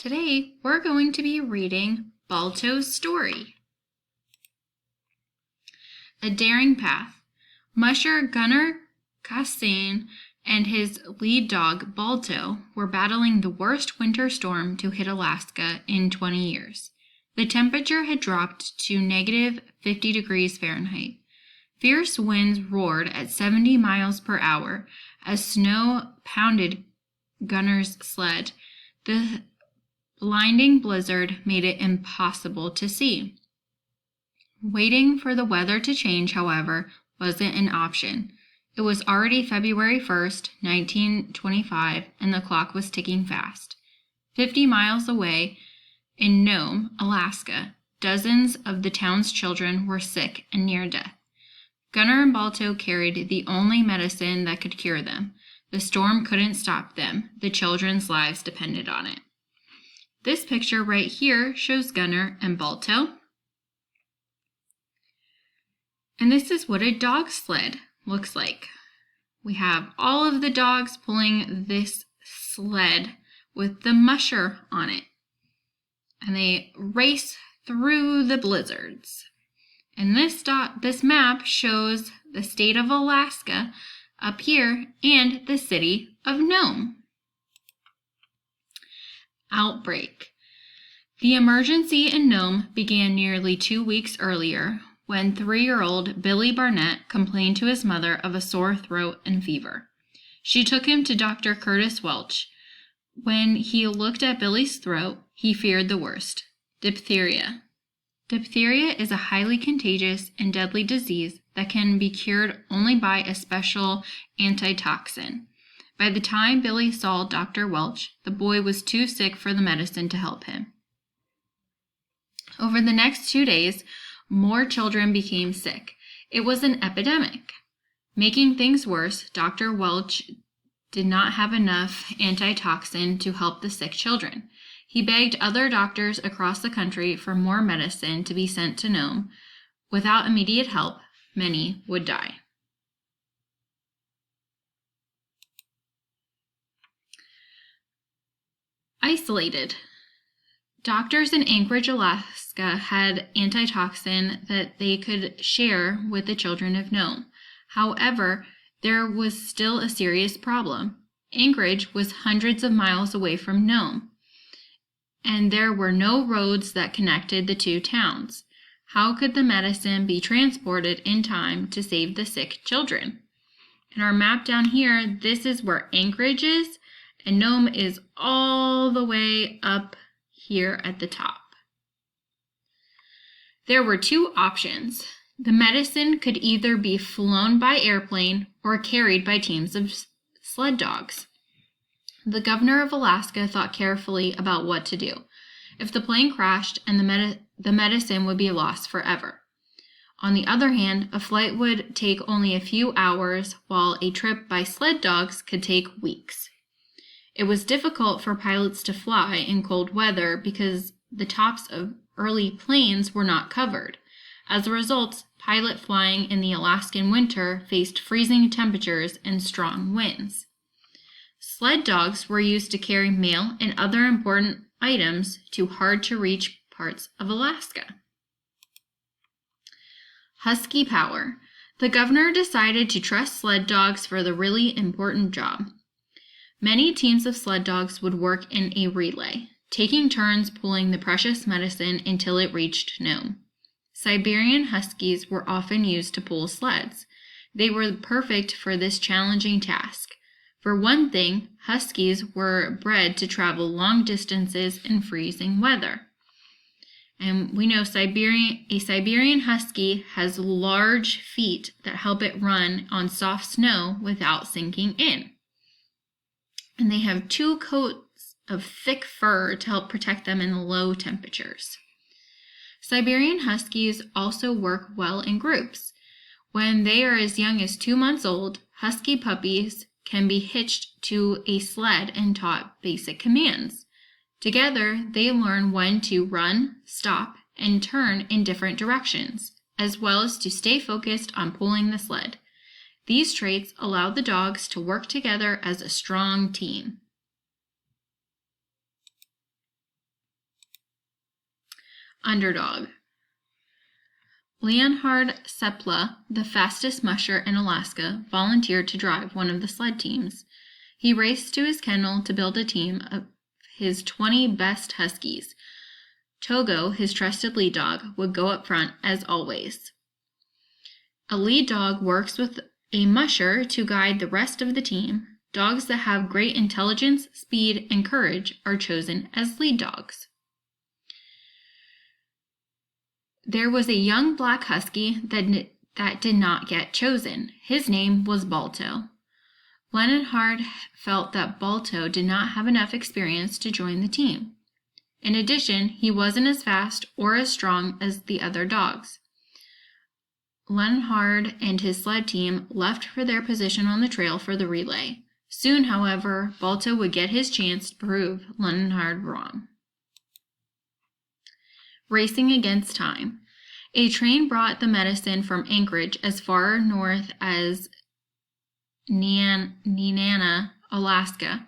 Today, we're going to be reading Balto's story. A Daring Path. Musher Gunnar Kassan and his lead dog, Balto, were battling the worst winter storm to hit Alaska in 20 years. The temperature had dropped to negative 50 degrees Fahrenheit. Fierce winds roared at 70 miles per hour as snow pounded Gunnar's sled. The blinding blizzard made it impossible to see. Waiting for the weather to change, however, wasn't an option. It was already February 1st, 1925, and the clock was ticking fast. 50 miles away, in Nome, Alaska, dozens of the town's children were sick and near death. Gunnar and Balto carried the only medicine that could cure them. The storm couldn't stop them. The children's lives depended on it. This picture right here shows Gunnar and Balto. And this is what a dog sled looks like. We have all of the dogs pulling this sled with the musher on it. And they race through the blizzards. And this map shows the state of Alaska up here and the city of Nome. Outbreak. The emergency in Nome began nearly 2 weeks earlier when 3-year-old Billy Barnett complained to his mother of a sore throat and fever. She took him to Dr. Curtis Welch. When he looked at Billy's throat, he feared the worst: diphtheria. Diphtheria is a highly contagious and deadly disease that can be cured only by a special antitoxin. By the time Billy saw Dr. Welch, the boy was too sick for the medicine to help him. Over the next 2 days, more children became sick. It was an epidemic. Making things worse, Dr. Welch did not have enough antitoxin to help the sick children. He begged other doctors across the country for more medicine to be sent to Nome. Without immediate help, many would die. Isolated. Doctors in Anchorage, Alaska had antitoxin that they could share with the children of Nome. However, there was still a serious problem. Anchorage was hundreds of miles away from Nome, and there were no roads that connected the two towns. How could the medicine be transported in time to save the sick children? In our map down here, this is where Anchorage is, and Nome is all the way up here at the top. There were 2 options. The medicine could either be flown by airplane or carried by teams of sled dogs. The governor of Alaska thought carefully about what to do. If the plane crashed, and the medicine would be lost forever. On the other hand, a flight would take only a few hours, while a trip by sled dogs could take weeks. It was difficult for pilots to fly in cold weather because the tops of early planes were not covered. As a result, pilot flying in the Alaskan winter faced freezing temperatures and strong winds. Sled dogs were used to carry mail and other important items to hard-to-reach parts of Alaska. Husky power. The governor decided to trust sled dogs for the really important job. Many teams of sled dogs would work in a relay, taking turns pulling the precious medicine until it reached Nome. Siberian Huskies were often used to pull sleds. They were perfect for this challenging task. For one thing, Huskies were bred to travel long distances in freezing weather. And we know a Siberian Husky has large feet that help it run on soft snow without sinking in. And they have 2 coats of thick fur to help protect them in low temperatures. Siberian Huskies also work well in groups. When they are as young as 2 months old, Husky puppies can be hitched to a sled and taught basic commands. Together, they learn when to run, stop, and turn in different directions, as well as to stay focused on pulling the sled. These traits allow the dogs to work together as a strong team. Underdog. Leonhard Seppala, the fastest musher in Alaska, volunteered to drive one of the sled teams. He raced to his kennel to build a team of his 20 best huskies. Togo, his trusted lead dog, would go up front as always. A lead dog works with a musher to guide the rest of the team. Dogs that have great intelligence, speed, and courage are chosen as lead dogs. There was a young black husky that did not get chosen. His name was Balto. Leonhard felt that Balto did not have enough experience to join the team. In addition, he wasn't as fast or as strong as the other dogs. Leonhard and his sled team left for their position on the trail for the relay. Soon, however, Balto would get his chance to prove Leonhard wrong. Racing against time. A train brought the medicine from Anchorage as far north as Nenana, Alaska,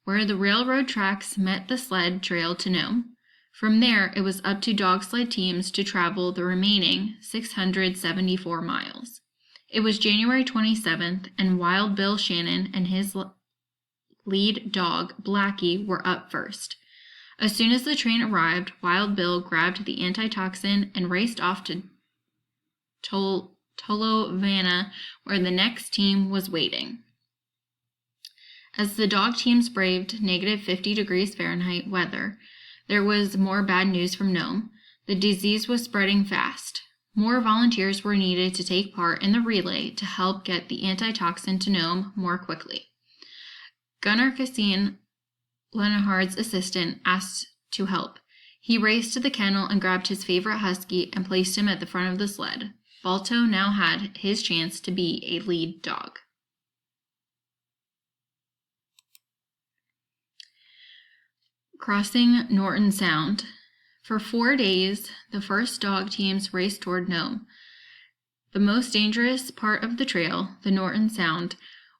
where the railroad tracks met the sled trail to Nome. From there, it was up to dog sled teams to travel the remaining 674 miles. It was January 27th, and Wild Bill Shannon and his lead dog, Blackie, were up first. As soon as the train arrived, Wild Bill grabbed the antitoxin and raced off to Tolovana, where the next team was waiting. As the dog teams braved negative 50 degrees Fahrenheit weather, there was more bad news from Nome. The disease was spreading fast. More volunteers were needed to take part in the relay to help get the antitoxin to Nome more quickly. Gunnar Cassine, Leonhard's assistant, asked to help. He raced to the kennel and grabbed his favorite husky and placed him at the front of the sled. Balto now had his chance to be a lead dog. Crossing Norton Sound. For 4 days, the first dog teams raced toward Nome. The most dangerous part of the trail, the Norton Sound,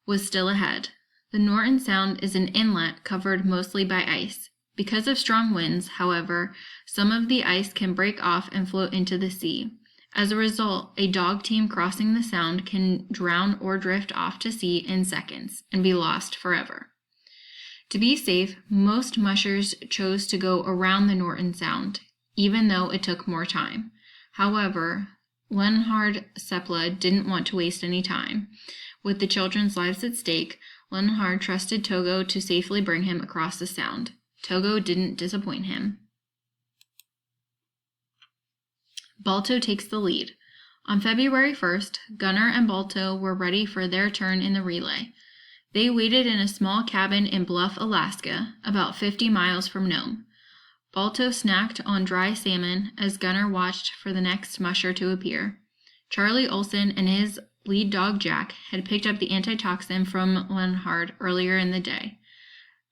was still ahead. The Norton Sound is an inlet covered mostly by ice. Because of strong winds, however, some of the ice can break off and float into the sea. As a result, a dog team crossing the sound can drown or drift off to sea in seconds and be lost forever. To be safe, most mushers chose to go around the Norton Sound, even though it took more time. However, Leonhard Seppala didn't want to waste any time. With the children's lives at stake, Leonhard trusted Togo to safely bring him across the sound. Togo didn't disappoint him. Balto takes the lead. On February 1st, Gunnar and Balto were ready for their turn in the relay. They waited in a small cabin in Bluff, Alaska, about 50 miles from Nome. Balto snacked on dry salmon as Gunnar watched for the next musher to appear. Charlie Olson and his lead dog Jack had picked up the antitoxin from Leonhard earlier in the day.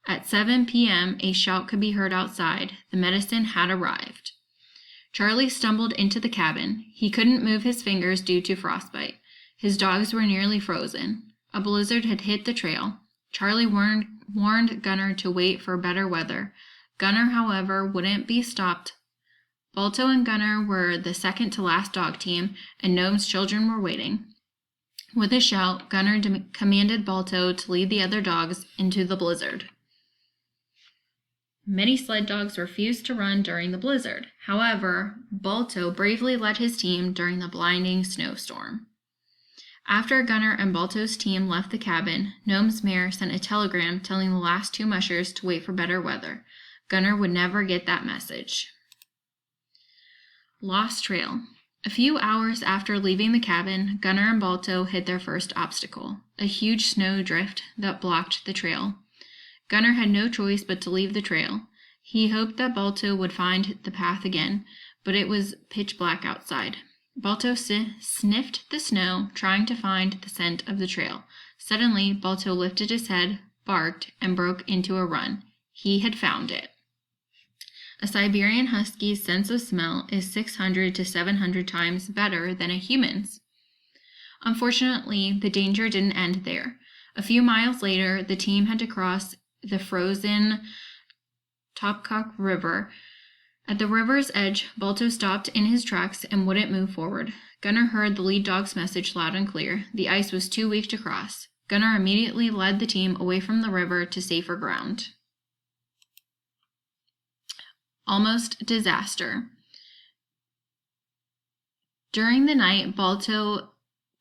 At 7 p.m., a shout could be heard outside. The medicine had arrived. Charlie stumbled into the cabin. He couldn't move his fingers due to frostbite. His dogs were nearly frozen. A blizzard had hit the trail. Charlie warned Gunnar to wait for better weather. Gunnar, however, wouldn't be stopped. Balto and Gunnar were the second to last dog team, and Nome's children were waiting. With a shout, Gunnar commanded Balto to lead the other dogs into the blizzard. Many sled dogs refused to run during the blizzard. However, Balto bravely led his team during the blinding snowstorm. After Gunnar and Balto's team left the cabin, Nome's mayor sent a telegram telling the last two mushers to wait for better weather. Gunnar would never get that message. Lost Trail. A few hours after leaving the cabin, Gunnar and Balto hit their first obstacle, a huge snow drift that blocked the trail. Gunnar had no choice but to leave the trail. He hoped that Balto would find the path again, but it was pitch black outside. Balto sniffed the snow, trying to find the scent of the trail. Suddenly, Balto lifted his head, barked, and broke into a run. He had found it. A Siberian husky's sense of smell is 600 to 700 times better than a human's. Unfortunately, the danger didn't end there. A few miles later, the team had to cross the frozen Topkok River. At the river's edge, Balto stopped in his tracks and wouldn't move forward. Gunnar heard the lead dog's message loud and clear. The ice was too weak to cross. Gunnar immediately led the team away from the river to safer ground. Almost disaster. During the night, Balto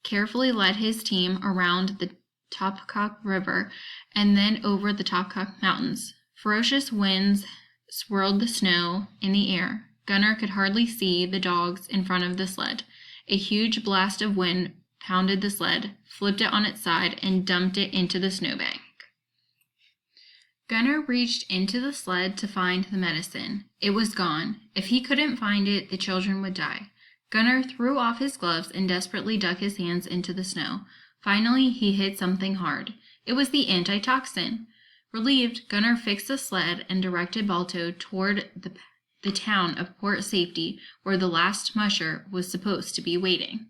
carefully led his team around the Topkok River and then over the Topkok Mountains. Ferocious winds swirled the snow in the air. Gunnar could hardly see the dogs in front of the sled. A huge blast of wind pounded the sled, flipped it on its side, and dumped it into the snowbank. Gunnar reached into the sled to find the medicine. It was gone. If he couldn't find it, the children would die. Gunnar threw off his gloves and desperately dug his hands into the snow. Finally, he hit something hard. It was the antitoxin. Relieved, Gunnar fixed the sled and directed Balto toward the town of Port Safety, where the last musher was supposed to be waiting.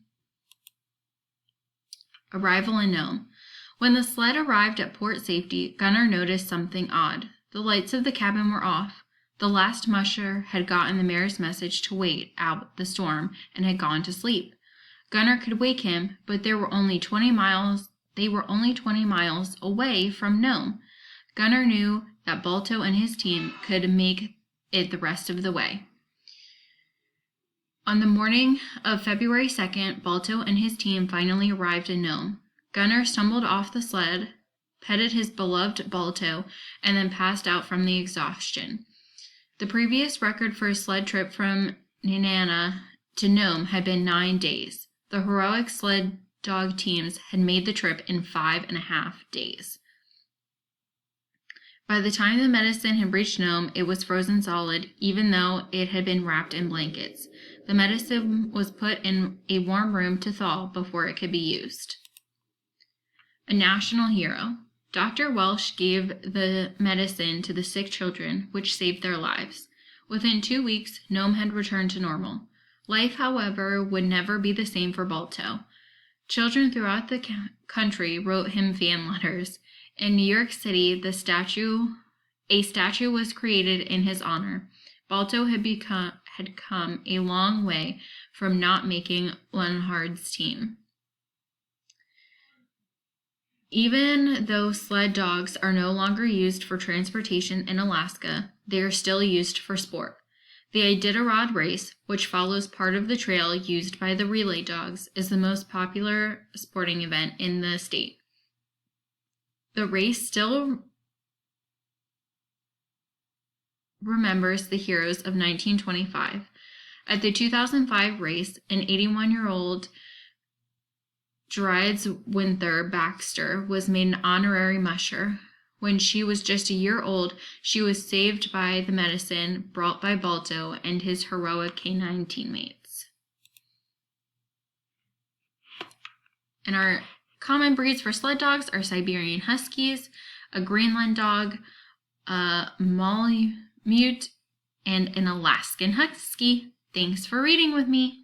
Arrival in Nome. When the sled arrived at Port Safety, Gunnar noticed something odd. The lights of the cabin were off. The last musher had gotten the mayor's message to wait out the storm and had gone to sleep. Gunnar could wake him, but they were only 20 miles away from Nome. Gunnar knew that Balto and his team could make it the rest of the way. On the morning of February 2nd, Balto and his team finally arrived in Nome. Gunnar stumbled off the sled, petted his beloved Balto, and then passed out from the exhaustion. The previous record for a sled trip from Nenana to Nome had been 9 days. The heroic sled dog teams had made the trip in 5.5 days. By the time the medicine had reached Nome, it was frozen solid, even though it had been wrapped in blankets. The medicine was put in a warm room to thaw before it could be used. A national hero. Dr. Welsh gave the medicine to the sick children, which saved their lives. Within 2 weeks, Nome had returned to normal. Life, however, would never be the same for Balto. Children throughout the country wrote him fan letters. In New York City, a statue was created in his honor. Balto had come a long way from not making Leonhard's team. Even though sled dogs are no longer used for transportation in Alaska, they are still used for sport. The Iditarod race, which follows part of the trail used by the relay dogs, is the most popular sporting event in the state. The race still remembers the heroes of 1925. At the 2005 race, an 81-year-old Dryades Winther Baxter was made an honorary musher. When she was just a year old, she was saved by the medicine brought by Balto and his heroic canine teammates. And our common breeds for sled dogs are Siberian Huskies, a Greenland dog, a Malamute, and an Alaskan Husky. Thanks for reading with me.